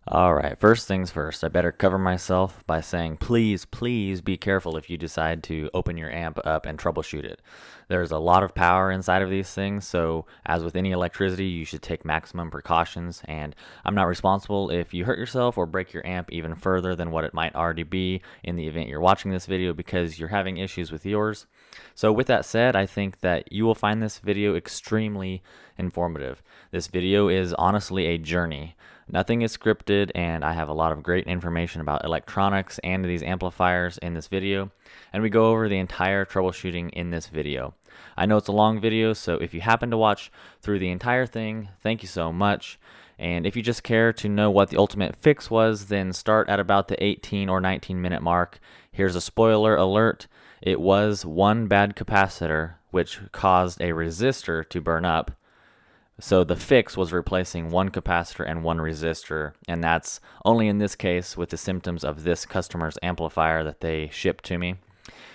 Alright, first things first, I better cover myself by saying please be careful if you decide to open your amp up and troubleshoot it. There's a lot of power inside of these things, so as with any electricity, you should take maximum precautions, and I'm not responsible if you hurt yourself or break your amp even further than what it might already be in the event you're watching this video because you're having issues with yours. So with that said, I think that you will find this video extremely informative. This video is honestly a journey. Nothing is scripted, and I have a lot of great information about electronics and these amplifiers in this video, and we go over the entire troubleshooting in this video. I know it's a long video, so if you happen to watch through the entire thing, thank you so much. And if you just care to know what the ultimate fix was, then start at about the 18 or 19 minute mark. Here's a spoiler alert. It was one bad capacitor which caused a resistor to burn up. So the fix was replacing one capacitor and one resistor, and that's only in this case with the symptoms of this customer's amplifier that they shipped to me.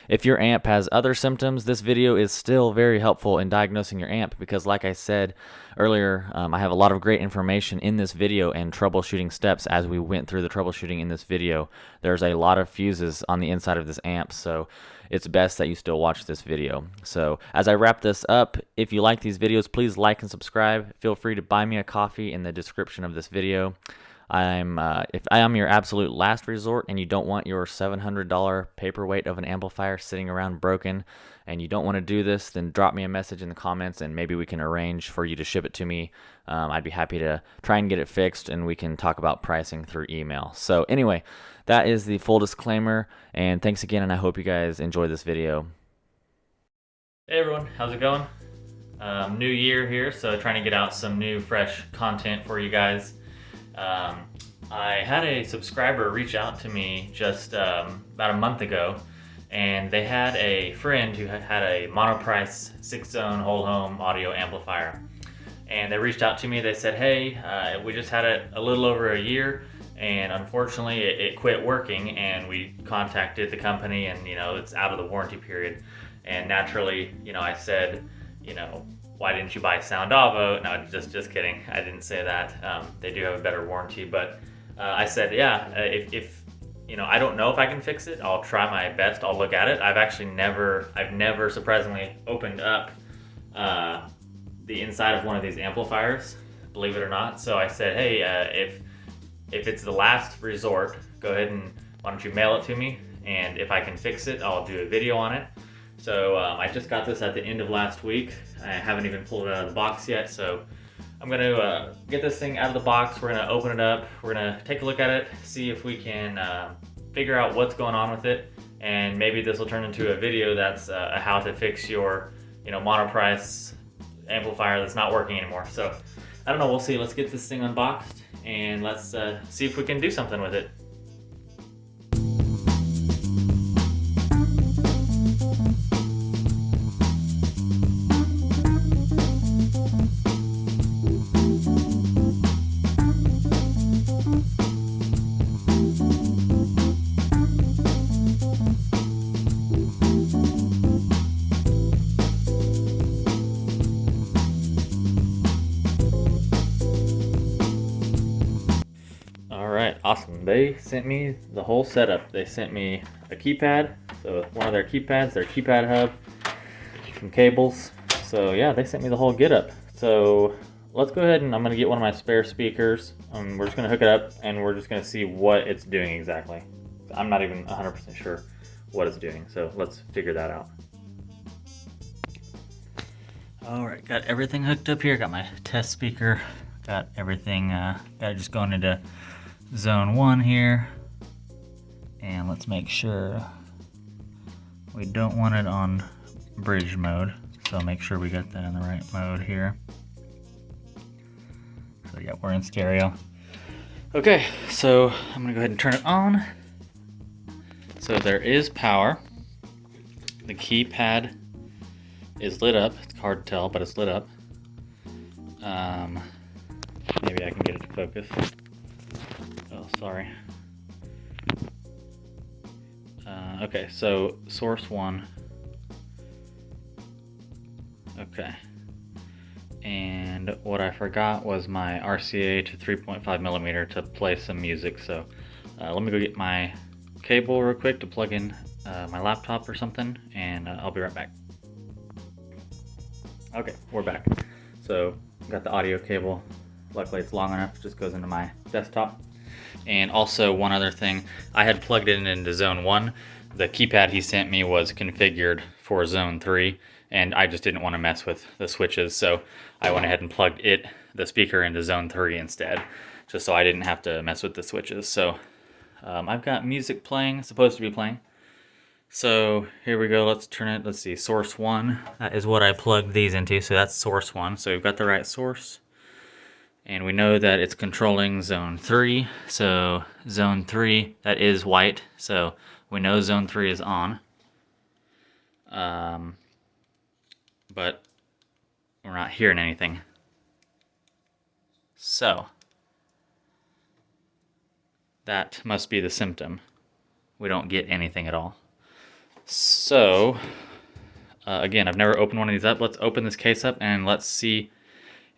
If your amp has other symptoms, this video is still very helpful in diagnosing your amp because, like I said earlier, I have a lot of great information in this video and troubleshooting steps as we went through the troubleshooting in this video. There's a lot of fuses on the inside of this amp, so it's best that you still watch this video. So as I wrap this up, if you like these videos, please like and subscribe. Feel free to buy me a coffee in the description of this video. If I am your absolute last resort and you don't want your $700 paperweight of an amplifier sitting around broken and you don't want to do this, then drop me a message in the comments and maybe we can arrange for you to ship it to me. I'd be happy to try and get it fixed, and we can talk about pricing through email. So anyway, that is the full disclaimer, and thanks again, and I hope you guys enjoy this video. Hey everyone, how's it going? New year here, so trying to get out some new fresh content for you guys. I had a subscriber reach out to me just about a month ago, and they had a friend who had a Monoprice 6-zone whole home audio amplifier. And they reached out to me. They said, hey, we just had it a little over a year, and unfortunately it quit working, and we contacted the company, and it's out of the warranty period. And naturally, I said, why didn't you buy Soundavo? No, just kidding. I didn't say that. They do have a better warranty, but I said, yeah, if I don't know if I can fix it, I'll try my best. I'll look at it. I've never surprisingly opened up the inside of one of these amplifiers, believe it or not. So I said, hey, if it's the last resort, go ahead and why don't you mail it to me? And if I can fix it, I'll do a video on it. So I just got this at the end of last week. I haven't even pulled it out of the box yet, so I'm going to get this thing out of the box. We're going to open it up. We're going to take a look at it, see if we can figure out what's going on with it, and maybe this will turn into a video that's how to fix your Monoprice amplifier that's not working anymore. So I don't know, we'll see. Let's get this thing unboxed and let's see if we can do something with it. Alright, awesome. They sent me the whole setup. They sent me a keypad, so one of their keypads, their keypad hub, some cables. So yeah, they sent me the whole get up. So let's go ahead and I'm going to get one of my spare speakers. We're just going to hook it up and we're just going to see what it's doing exactly. I'm not even 100% sure what it's doing, so let's figure that out. Alright, got everything hooked up here. Got my test speaker. Got everything, got it just going into zone 1 here, and let's make sure we don't want it on bridge mode, so make sure we got that in the right mode here. So yeah, we're in stereo. Okay, so I'm gonna go ahead and turn it on. So there is power. The keypad is lit up. It's hard to tell, but it's lit up. Maybe I can get it to focus. Oh, sorry. Okay, so source 1. Okay. And And what I forgot was my RCA to 3.5 millimeter to play some music. So let me go get my cable real quick to plug in my laptop or something, and I'll be right back. Okay, we're back. So got the audio cable. Luckily it's long enough, it just goes into my desktop. And also one other thing, I had plugged it into zone 1. The keypad he sent me was configured for zone 3, and I just didn't want to mess with the switches, so I went ahead and plugged the speaker into zone 3 instead, just so I didn't have to mess with the switches. So I've got music playing, supposed to be playing. So here we go, let's turn it, let's see, source 1, that is what I plugged these into, so that's source 1, so we've got the right source. And we know that it's controlling zone 3, so zone 3, that is white, so we know zone 3 is on. But we're not hearing anything. So that must be the symptom. We don't get anything at all. So again, I've never opened one of these up. Let's open this case up and let's see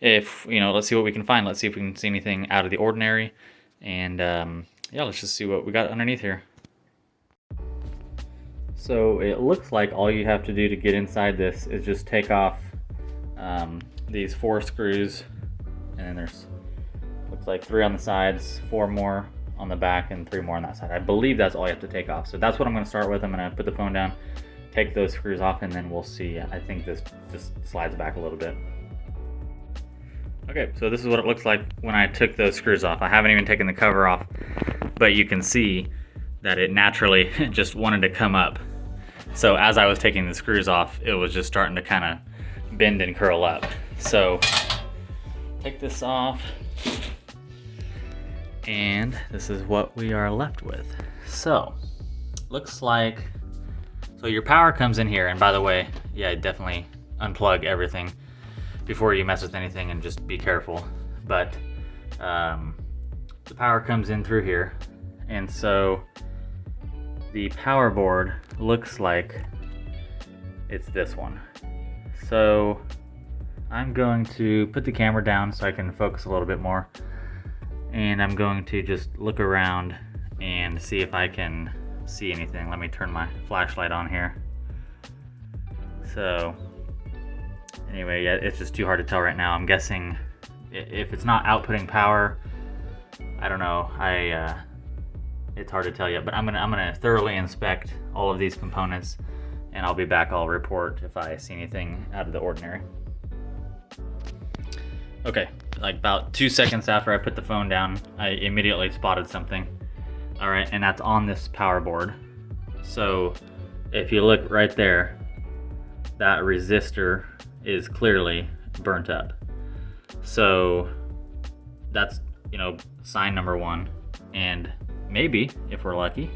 if, let's see what we can find. Let's see if we can see anything out of the ordinary. And yeah, let's just see what we got underneath here. So it looks like all you have to do to get inside this is just take off these 4 screws, and then there's, looks like 3 on the sides, 4 more on the back, and 3 more on that side. I believe that's all you have to take off. So that's what I'm going to start with. I'm going to put the phone down, take those screws off, and then we'll see. I think this slides back a little bit. Okay, so this is what it looks like when I took those screws off. I haven't even taken the cover off, but you can see that it naturally just wanted to come up. So as I was taking the screws off, it was just starting to kind of bend and curl up. So take this off, and this is what we are left with. So looks like, so your power comes in here, and by the way, yeah, definitely unplug everything before you mess with anything, and just be careful. But the power comes in through here, and so the power board looks like it's this one. So I'm going to put the camera down so I can focus a little bit more, and I'm going to just look around and see if I can see anything. Let me turn my flashlight on here. So anyway, yeah, it's just too hard to tell right now. I'm guessing if it's not outputting power, I don't know. It's hard to tell yet, but I'm gonna thoroughly inspect all of these components, and I'll be back. I'll report if I see anything out of the ordinary. Okay, like about 2 seconds after I put the phone down, I immediately spotted something. All right, and that's on this power board. So if you look right there, that resistor is clearly burnt up. So that's, sign number 1. And maybe, if we're lucky,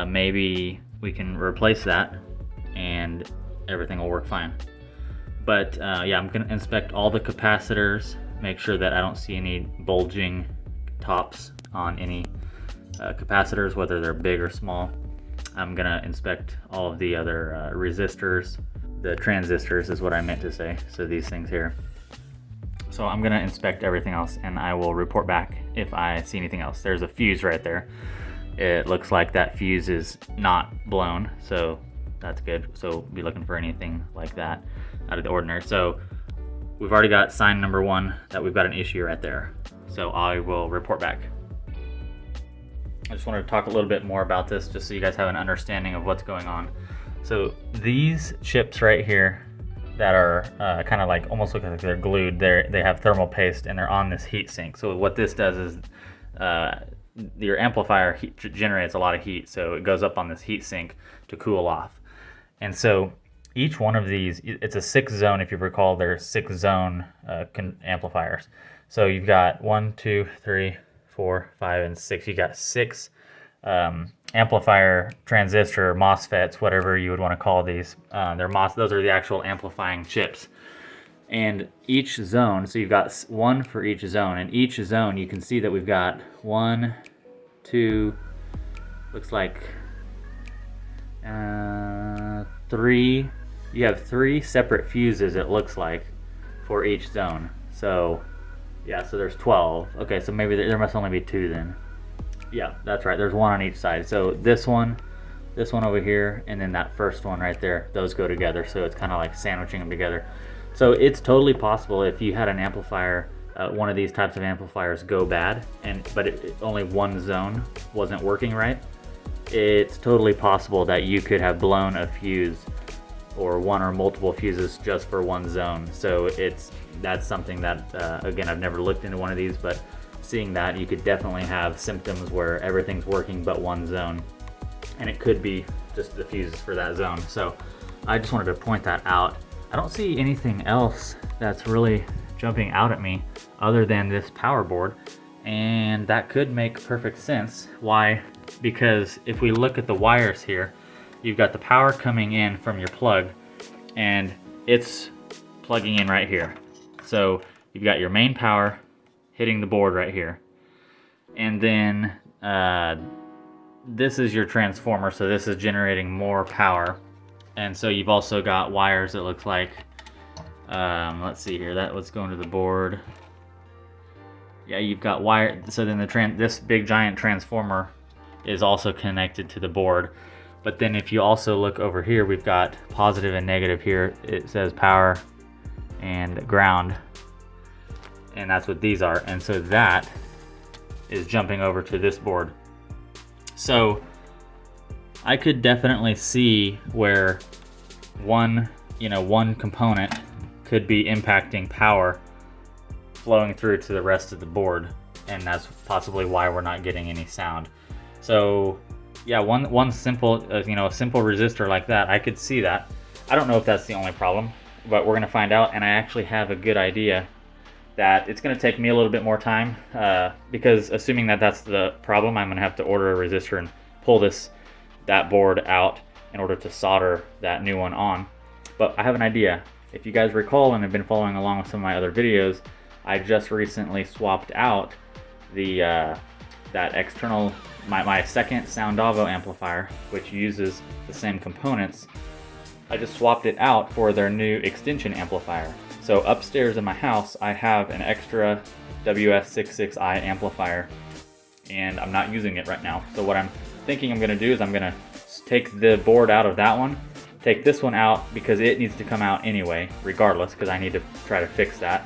maybe we can replace that and everything will work fine. But yeah, I'm gonna inspect all the capacitors, make sure that I don't see any bulging tops on any capacitors, whether they're big or small. I'm gonna inspect all of the other resistors, the transistors is what I meant to say, so these things here. So I'm gonna inspect everything else, and I will report back if I see anything else. There's a fuse right there. It looks like that fuse is not blown, so that's good. So be looking for anything like that out of the ordinary. So we've already got sign number 1 that we've got an issue right there. So I will report back. I just wanted to talk a little bit more about this just so you guys have an understanding of what's going on. So these chips right here that are kind of like, almost look like they're glued, they have thermal paste and they're on this heat sink. So what this does is your amplifier generates a lot of heat, so it goes up on this heat sink to cool off. And so each one of these, it's a 6-zone, if you recall, they're 6-zone amplifiers. So you've got 1, 2, 3, 4, 5, and 6. You got 6 amplifier transistor MOSFETs, whatever you would want to call these. Those are the actual amplifying chips. And each zone, so you've got 1 for each zone, and each zone you can see that we've got 1, 2, looks like 3. You have 3 separate fuses, it looks like, for each zone. So yeah, so there's 12. Okay, so maybe there must only be 2 then. Yeah, that's right, there's 1 on each side. So this one over here, and then that first one right there, those go together. So it's kind of like sandwiching them together. So it's totally possible if you had an amplifier, one of these types of amplifiers go bad, but only one zone wasn't working right, it's totally possible that you could have blown a fuse or one or multiple fuses just for one zone. So that's something that, again, I've never looked into one of these, but seeing that, you could definitely have symptoms where everything's working but one zone, and it could be just the fuses for that zone. So I just wanted to point that out. I don't see anything else that's really jumping out at me other than this power board, and that could make perfect sense. Why? Because if we look at the wires here, you've got the power coming in from your plug, and it's plugging in right here. So you've got your main power hitting the board right here, and then this is your transformer, so this is generating more power. And so you've also got wires, it looks like, let's see here, that was going to the board. Yeah, you've got wire, so then this big giant transformer is also connected to the board. But then if you also look over here, we've got positive and negative here. It says power and ground, and that's what these are. And so that is jumping over to this board. So I could definitely see where one component could be impacting power flowing through to the rest of the board, and that's possibly why we're not getting any sound. So yeah, one simple, a simple resistor like that, I could see that. I don't know if that's the only problem, but we're gonna find out. And I actually have a good idea that it's gonna take me a little bit more time, because assuming that that's the problem, I'm gonna have to order a resistor and pull that board out in order to solder that new one on. But I have an idea. If you guys recall and have been following along with some of my other videos, I just recently swapped out that external, my second Soundavo amplifier, which uses the same components. I just swapped it out for their new extension amplifier. So upstairs in my house, I have an extra DAX66 amplifier, and I'm not using it right now. So what I'm thinking I'm gonna do is I'm gonna take the board out of that one, take this one out because it needs to come out anyway, regardless, because I need to try to fix that.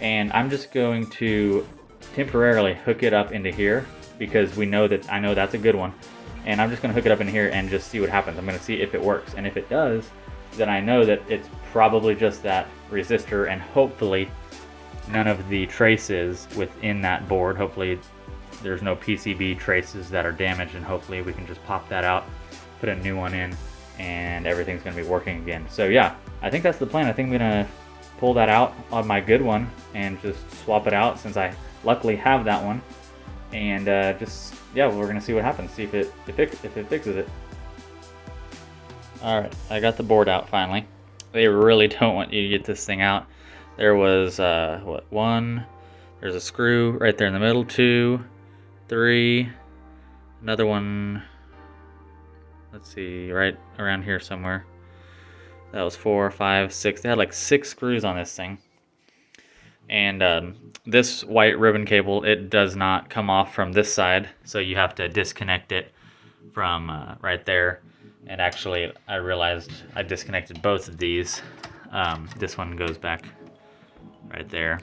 And I'm just going to temporarily hook it up into here, because I know that's a good one. And I'm just gonna hook it up in here and just see what happens. I'm gonna see if it works. And if it does, then I know that it's probably just that resistor, and hopefully none of the traces within that board, hopefully there's no PCB traces that are damaged, and hopefully we can just pop that out, put a new one in, and everything's gonna be working again. So yeah, I think that's the plan. I think I'm gonna pull that out on my good one and just swap it out, since I luckily have that one. And we're gonna see what happens, see if it fixes it. All right, I got the board out finally. They really don't want you to get this thing out. There was one, there's a screw right there in the middle, 2, 3, another one, let's see, right around here somewhere. That was 4, 5, 6. They had like 6 screws on this thing. And this white ribbon cable, it does not come off from this side, so you have to disconnect it from right there. And actually, I realized I disconnected both of these. This one goes back right there.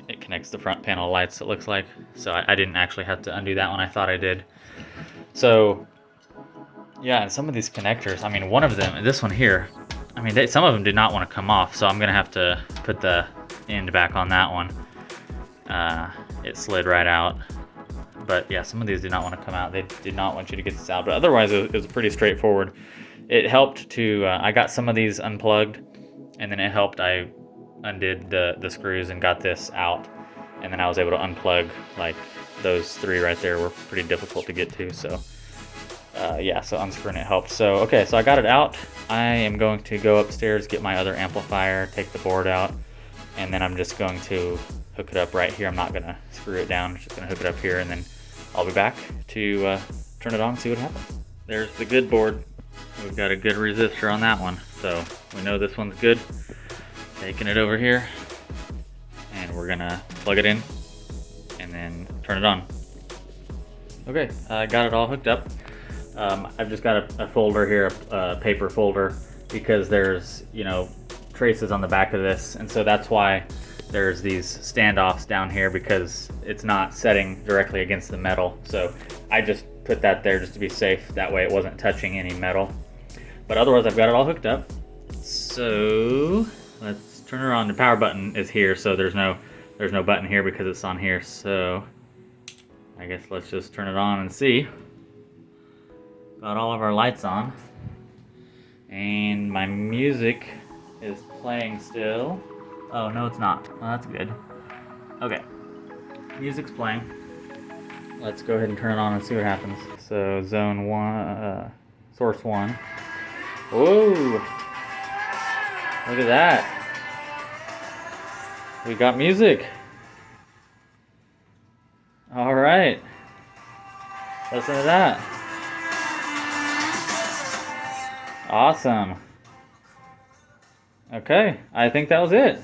It connects the front panel lights, it looks like. So I didn't actually have to undo that one. I thought I did. So yeah, and some of these connectors, I mean, one of them, this one here, I mean, some of them did not want to come off, so I'm gonna have to put the end back on that one. It slid right out. But yeah, some of these did not want to come out. They did not want you to get this out, but otherwise it was pretty straightforward. It helped to, I got some of these unplugged, and then it helped, I undid the screws and got this out, and then I was able to unplug, like those 3 right there were pretty difficult to get to, so yeah, so unscrewing it helped. So okay, so I got it out. I am going to go upstairs, get my other amplifier, take the board out, and then I'm just going to hook it up right here. I'm not gonna screw it down, I'm just gonna hook it up here, and then I'll be back to turn it on and see what happens. There's the good board. We've got a good resistor on that one, so we know this one's good. Taking it over here, then we're gonna plug it in and then turn it on. Okay, I got it all hooked up. I've just got a folder here, a paper folder, because there's, you know, traces on the back of this, and so that's why there's these standoffs down here, because it's not setting directly against the metal. So I just put that there just to be safe. That way it wasn't touching any metal. But otherwise I've got it all hooked up. So let's turn her on. The power button is here, so there's no button here because it's on here. So I guess let's just turn it on and see. Got all of our lights on. And my music is playing still. Oh, no, it's not. Well, that's good. Okay. Music's playing. Let's go ahead and turn it on and see what happens. So, zone 1, source 1. Whoa! Look at that. We got music. All right. Listen to that. Awesome. Okay, I think that was it.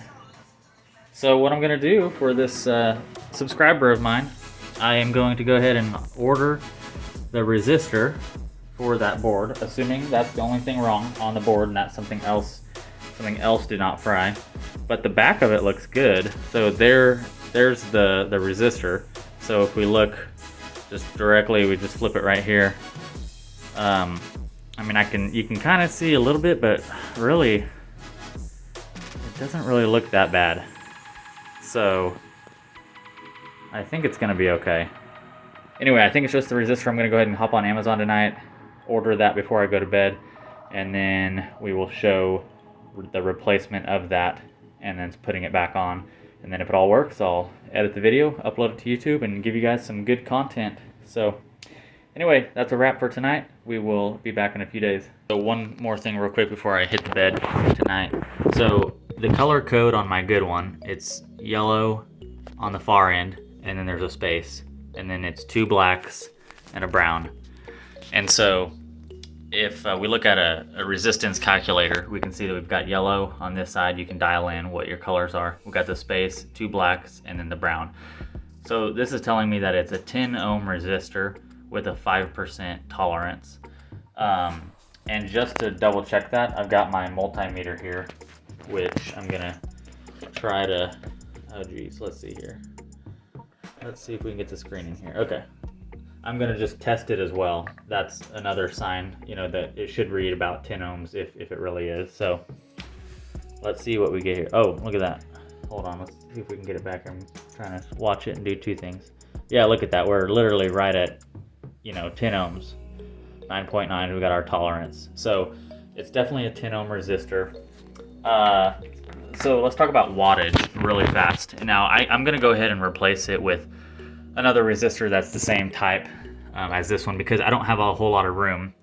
So what I'm gonna do for this subscriber of mine, I am going to go ahead and order the resistor for that board, assuming that's the only thing wrong on the board and that something else did not fry. But the back of it looks good. So there's the resistor. So if we look just directly, we just flip it right here. I mean, you can kind of see a little bit, but really, it doesn't really look that bad. So I think it's gonna be okay. Anyway, I think it's just the resistor. I'm gonna go ahead and hop on Amazon tonight, order that before I go to bed, and then we will show the replacement of that and then putting it back on. And then if it all works, I'll edit the video, upload it to YouTube, and give you guys some good content. So anyway, that's a wrap for tonight. We will be back in a few days. So one more thing real quick before I hit the bed tonight. So the color code on my good one, it's yellow on the far end, and then there's a space, and then it's 2 blacks and a brown. And so if we look at a resistance calculator, we can see that we've got yellow on this side. You can dial in what your colors are. We've got the space, 2 blacks, and then the brown. So this is telling me that it's a 10 ohm resistor with a 5% tolerance. And just to double check that, I've got my multimeter here, which I'm gonna try to, oh geez, let's see here. Let's see if we can get the screen in here. Okay. I'm gonna just test it as well. That's another sign, you know, that it should read about 10 ohms if it really is. So let's see what we get here. Oh, look at that. Hold on, let's see if we can get it back. I'm trying to watch it and do 2 things. Yeah, look at that. We're literally right at, you know, 10 ohms. 9.9, we got our tolerance. So it's definitely a 10 ohm resistor. So let's talk about wattage really fast. Now I'm gonna go ahead and replace it with another resistor that's the same type as this one, because I don't have a whole lot of room.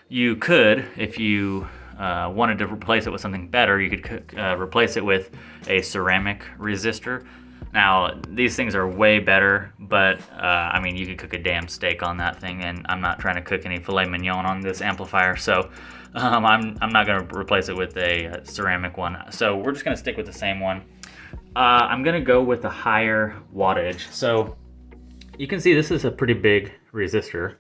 You could, if you wanted to replace it with something better, you could replace it with a ceramic resistor. Now, these things are way better, but I mean, you could cook a damn steak on that thing, and I'm not trying to cook any filet mignon on this amplifier, so I'm not going to replace it with a ceramic one. So we're just going to stick with the same one. I'm going to go with a higher wattage. So you can see this is a pretty big resistor.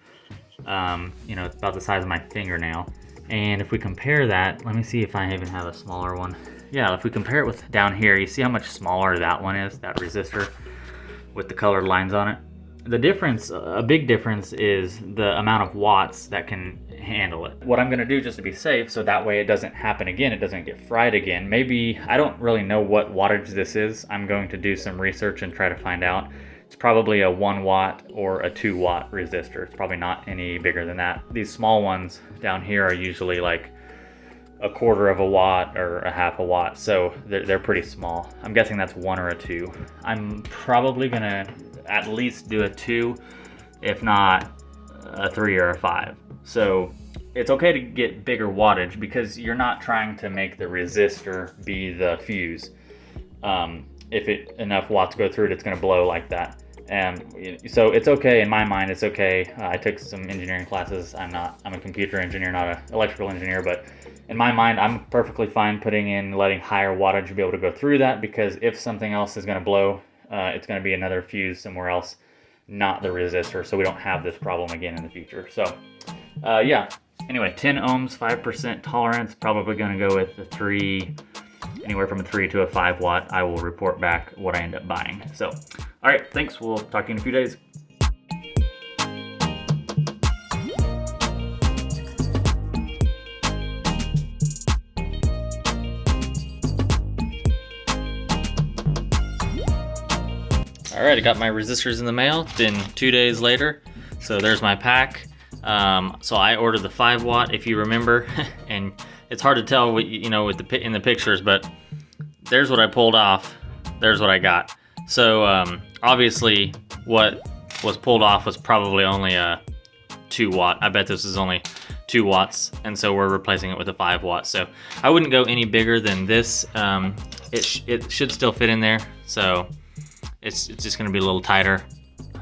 You know, it's about the size of my fingernail. And if we compare that, let me see if I even have a smaller one. Yeah, if we compare it with down here, you see how much smaller that one is, that resistor with the colored lines on it. The difference, a big difference, is the amount of watts that can handle it. What I'm gonna do, just to be safe, so that way it doesn't happen again, it doesn't get fried again. Maybe, I don't really know what wattage this is. I'm going to do some research and try to find out. It's probably a 1 watt or a 2 watt resistor. It's probably not any bigger than that. These small ones down here are usually like 1/4 of a watt or a 1/2 a watt, so they're pretty small. I'm guessing that's 1 or a 2. I'm probably gonna at least do a 2, if not a 3 or a 5. So it's okay to get bigger wattage because you're not trying to make the resistor be the fuse. If enough watts go through it, it's gonna blow like that. So it's okay, in my mind, it's okay. I took some engineering classes. I'm a computer engineer, not an electrical engineer, but in my mind, I'm perfectly fine letting higher wattage be able to go through that, because if something else is going to blow, it's going to be another fuse somewhere else, not the resistor, so we don't have this problem again in the future. So yeah, anyway, 10 ohms, 5% tolerance, probably going to go with the 3, anywhere from a 3 to a 5 watt. I will report back what I end up buying. So, all right, thanks. We'll talk to you in a few days. All right, I got my resistors in the mail. It's been 2 days later. So there's my pack. So I ordered the 5 watt, if you remember, and it's hard to tell what you know with in the pictures, but there's what I pulled off. There's what I got. So obviously what was pulled off was probably only a 2 watt. I bet this is only 2 watts, and so we're replacing it with a 5 watt. So I wouldn't go any bigger than this. It should still fit in there, so it's just gonna be a little tighter.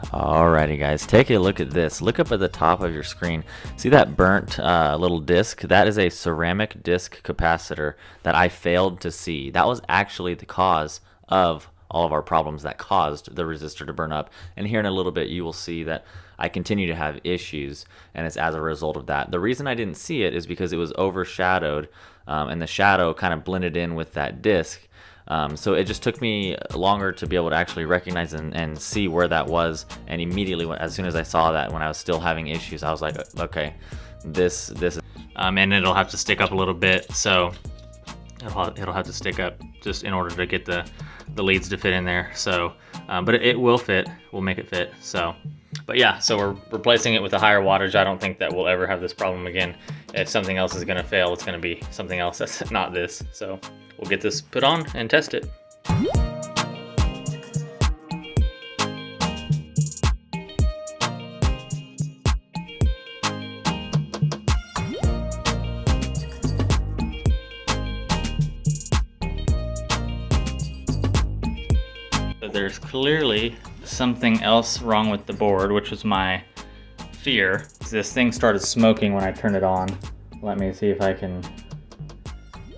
Alrighty guys, take a look at this. Look up at the top of your screen. See that burnt little disc? That is a ceramic disc capacitor that I failed to see. That was actually the cause of all of our problems that caused the resistor to burn up. And here in a little bit you will see that I continue to have issues, and it's as a result of that. The reason I didn't see it is because it was overshadowed, and the shadow kind of blended in with that disc. So it just took me longer to be able to actually recognize and see where that was. And immediately, as soon as I saw that, when I was still having issues, I was like, okay, this is. And it'll have to stick up a little bit. So it'll have to stick up just in order to get the leads to fit in there. So, but it will fit. We'll make it fit. So, but yeah, so we're replacing it with a higher wattage. I don't think that we'll ever have this problem again. If something else is going to fail, it's going to be something else that's not this. So we'll get this put on and test it. So there's clearly something else wrong with the board, which was my fear. This thing started smoking when I turned it on. Let me see if I can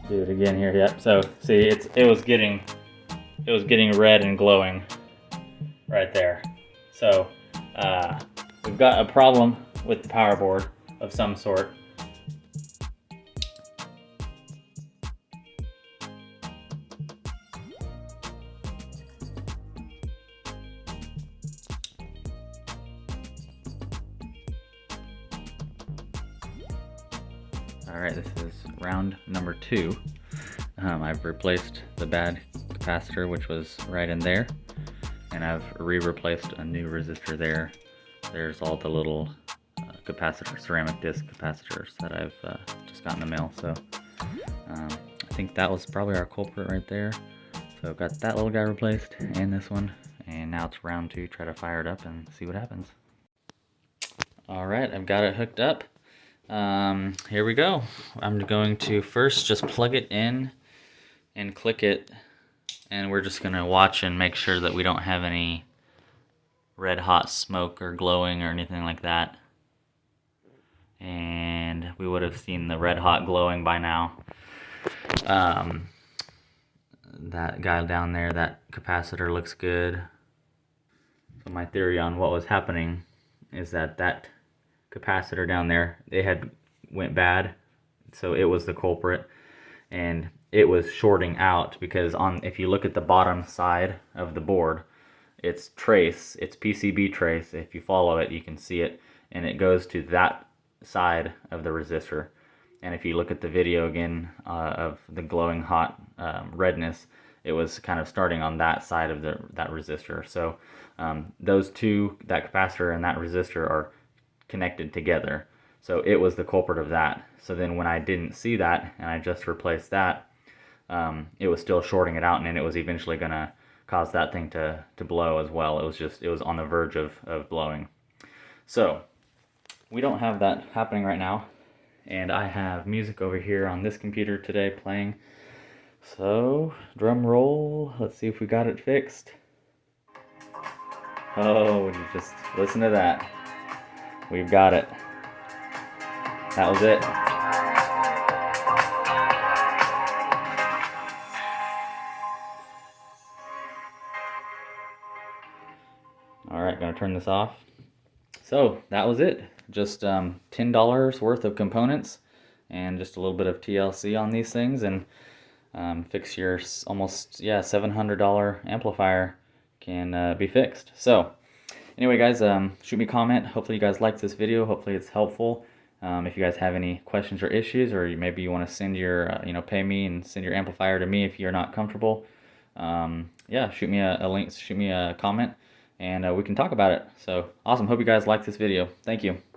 do it again here. Yep. So see, it was getting red and glowing right there. So we've got a problem with the power board of some sort. Alright, this is round number 2. I've replaced the bad capacitor, which was right in there, and I've replaced a new resistor there. There's all the little ceramic disc capacitors that I've just got in the mail. So I think that was probably our culprit right there. So I've got that little guy replaced and this one, and now it's round 2. Try to fire it up and see what happens. Alright, I've got it hooked up. Here we go. I'm going to first just plug it in and click it, and we're just going to watch and make sure that we don't have any red hot smoke or glowing or anything like that. And we would have seen the red hot glowing by now. That guy down there, that capacitor looks good. So my theory on what was happening is that capacitor down there, they had went bad, so it was the culprit, and it was shorting out because if you look at the bottom side of the board, it's PCB trace. If you follow it, you can see it, and it goes to that side of the resistor. And if you look at the video again of the glowing hot redness, it was kind of starting on that side of that resistor. So those two, that capacitor and that resistor, are connected together. So it was the culprit of that. So then when I didn't see that and I just replaced that, it was still shorting it out, and then it was eventually going to cause that thing to blow as well. It was on the verge of blowing. So we don't have that happening right now, and I have music over here on this computer today playing. So drum roll, let's see if we got it fixed. Oh, would you just listen to that? We've got it. That was it. turn this off. So that was it. Just $10 worth of components and just a little bit of TLC on these things, and fix your almost $700 amplifier can be fixed. So anyway, guys, shoot me a comment. Hopefully you guys liked this video. Hopefully it's helpful. If you guys have any questions or issues, or maybe you want to send your pay me and send your amplifier to me if you're not comfortable, yeah, shoot me a link, shoot me a comment, and we can talk about it. So awesome. Hope you guys liked this video. Thank you.